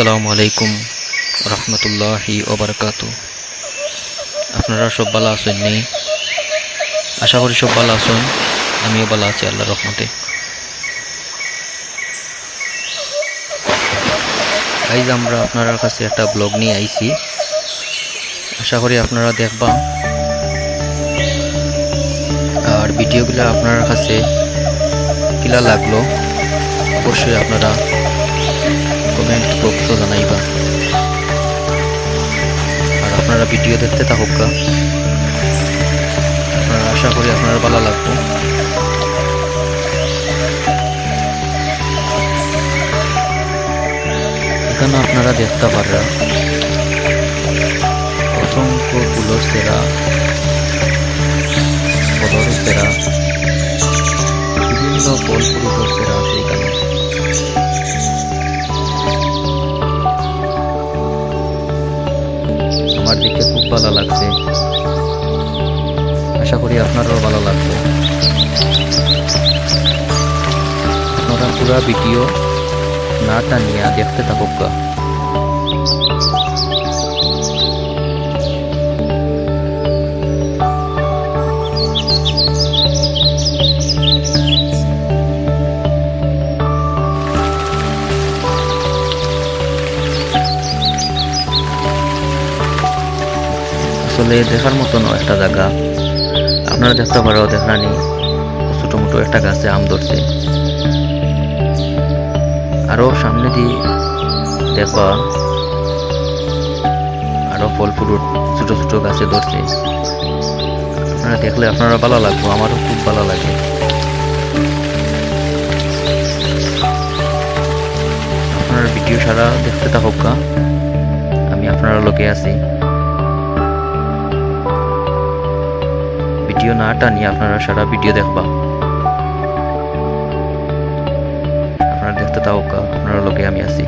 আসসালামু আলাইকুম রহমতুল্লাহি ওবারাকাতু। আপনারা সব ভালো আছেন নি? আশা করি সব ভালো আছেন। আমিও ভালো আছি আল্লাহর রহমতে। আজ আমরা আপনার কাছে একটা ব্লগ নিয়ে আইছি, আশা করি আপনারা দেখবা আর ভিডিওগুলো আপনার কাছে কিলা লাগলো অবশ্যই আপনারা কমেন্ট বক্স জানাইবা। আর আপনারা ভিডিও দেখতে থাকুকা, আপনারা আশা করি আপনার ভালো লাগবে। এখানে আপনারা দেখতে পাররা অসংখ্য ফুলের সেরা, ফলের সেরা, বিভিন্ন ফল ফ্রুটের সেরা আছে এখানে। আমার দেখতে খুব ভালো লাগছে, আশা করি আপনারও ভালো লাগবে। আপনারা পুরা ভিডিও না টানিয়া দেখতে থাকুকা। আসলে দেখার মতন একটা জায়গা, আপনারা দেখতে পারো দেখানি ছোট মোটো একটা গাছে আম ধরছে। আরো সামনে দিয়ে দেখবা আরো ফল ফ্রুট ছোট ছোট গাছে ধরছে। আপনারা দেখলে আপনারা ভালো লাগবে, আমারও খুব ভালো লাগে। আপনারা ভিডিও সারা দেখতে থাকুকা, আমি আপনারা লোকে আছি। ভিডিও না টানিয়ে আপনারা সারা ভিডিও দেখবা, আপনারা দেখতে থাকুকা, আপনারা লোকে আমি আছি।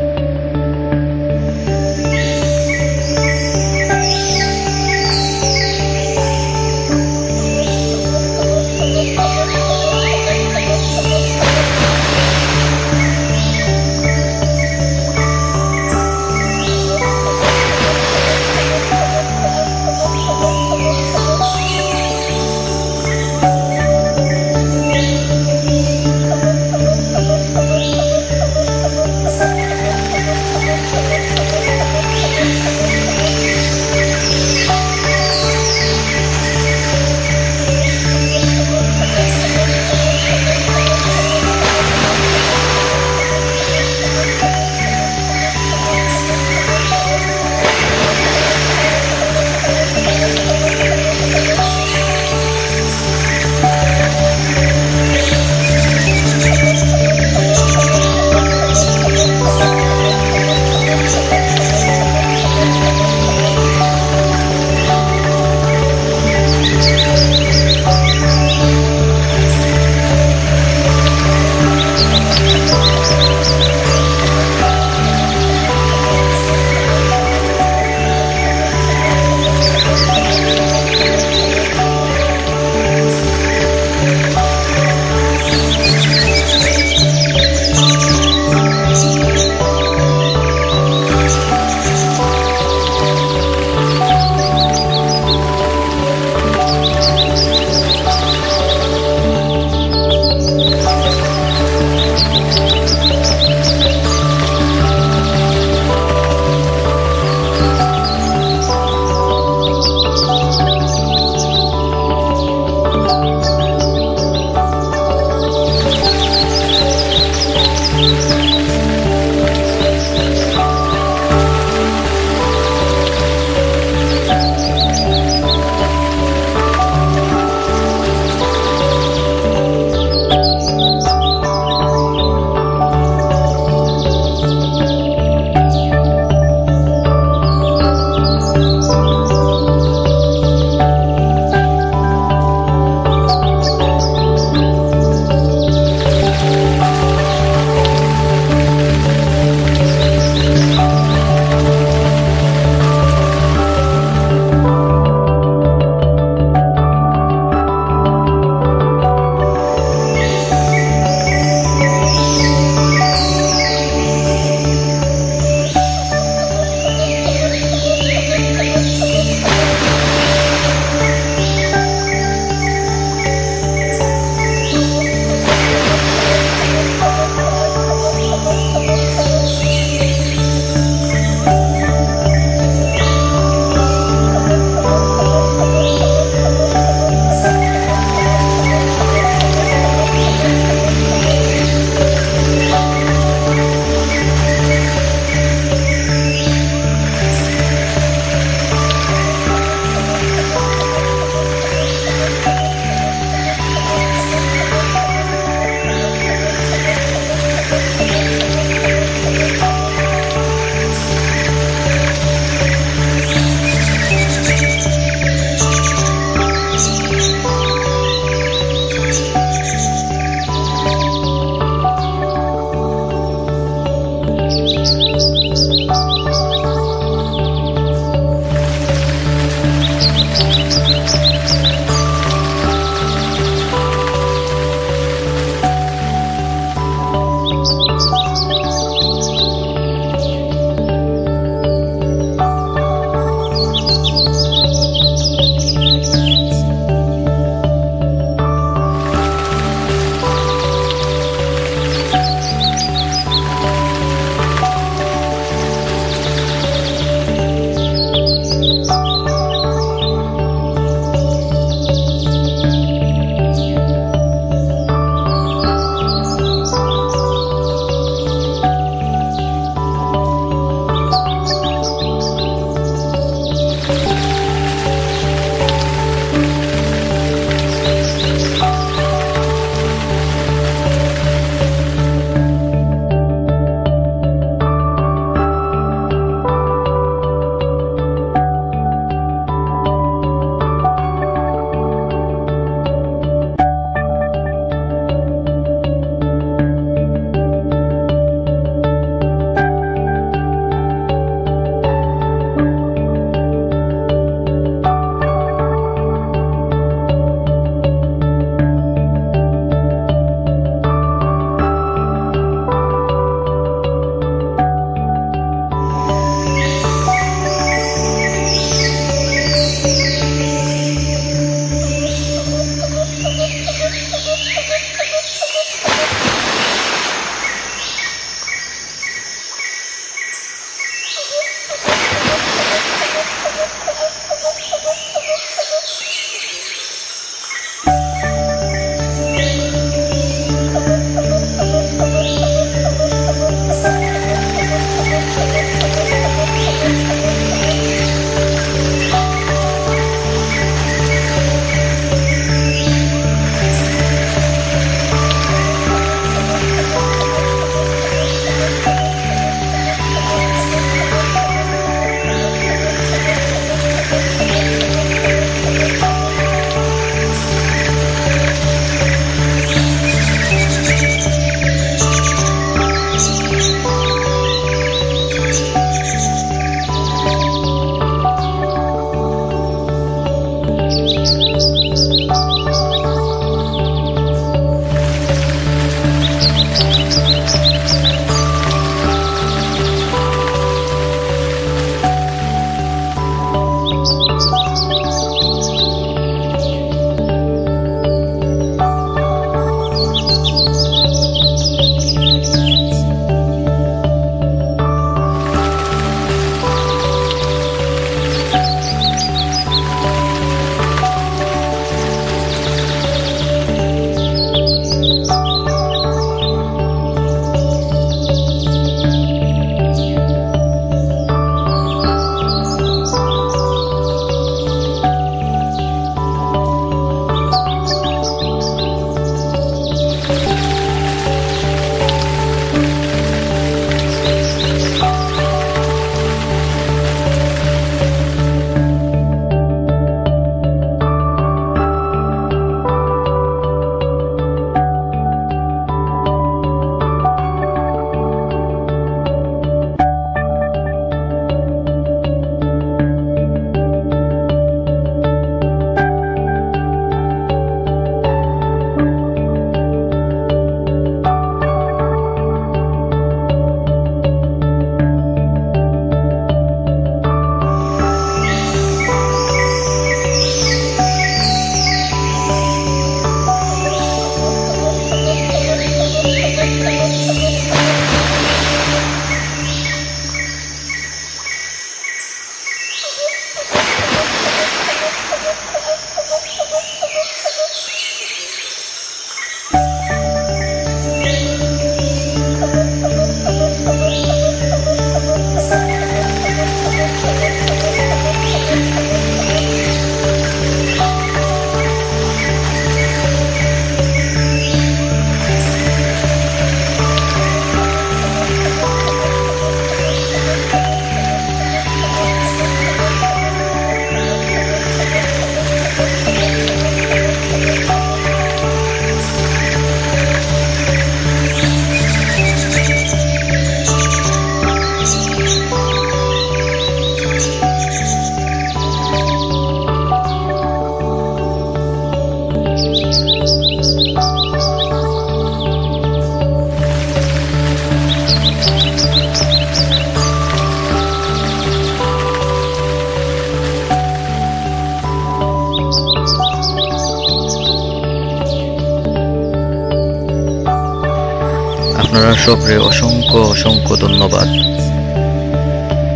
আপনারা সবরে অসংখ্য অসংখ্য ধন্যবাদ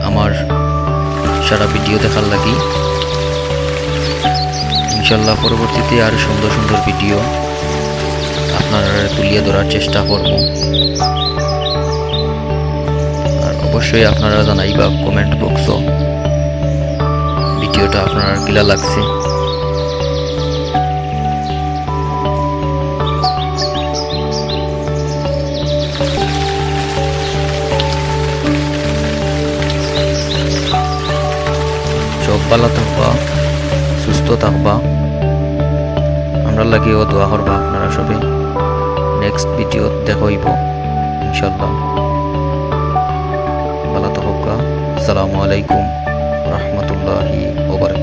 আমার সারা ভিডিও দেখার লাগি। ইনশাল্লাহ পরবর্তীতে আরো সুন্দর সুন্দর ভিডিও আপনারা তুলিয়ে ধরার চেষ্টা করব। আর অবশ্যই আপনারা জানাইবা কমেন্ট বক্সও ভিডিওটা আপনার কিলা লাগছে। সব ভালো থাকবা, সুস্থ থাকবা, আমরা লাগিও দোয়া করবা আপনারা সবে। নেক্সট ভিডিও দেখাইব ইনশাল্লাহ। ভালো থাকুক। আসসালামু আলাইকুম রহমতুল্লাহি ওয়া বারাকাতুহু।